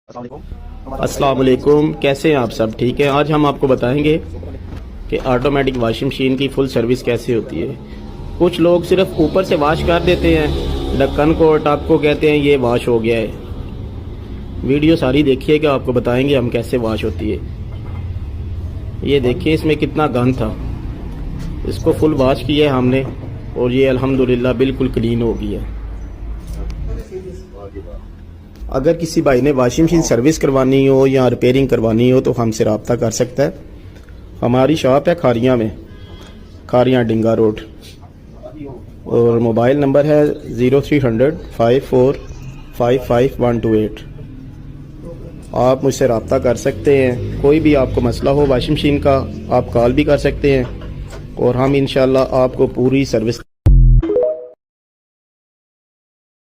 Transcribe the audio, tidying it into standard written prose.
अस्सलाम वालेकुम, कैसे हैं आप सब? ठीक है। आज हम आपको बताएंगे कि ऑटोमेटिक वॉशिंग मशीन की फुल सर्विस कैसे होती है। कुछ लोग सिर्फ ऊपर से वॉश कर देते हैं, ढक्कन को टप को कहते हैं ये वॉश हो गया है। वीडियो सारी देखिएगा, आपको बताएंगे हम कैसे वॉश होती है। ये देखिए इसमें कितना गंद था, इसको फुल वॉश किया है हमने और ये अल्हम्दुलिल्लाह बिल्कुल क्लीन हो गई है। अगर किसी भाई ने वॉशिंग मशीन सर्विस करवानी हो या रिपेयरिंग करवानी हो तो हमसे रब्ता कर सकता है। हमारी शॉप है खारियाँ में, खारियाँ डिंगा रोड, और मोबाइल नंबर है 0300 5455 128। आप मुझसे रब्ता कर सकते हैं। कोई भी आपको मसला हो वॉशिंग मशीन का, आप कॉल भी कर सकते हैं और हम इंशाल्लाह आपको पूरी सर्विस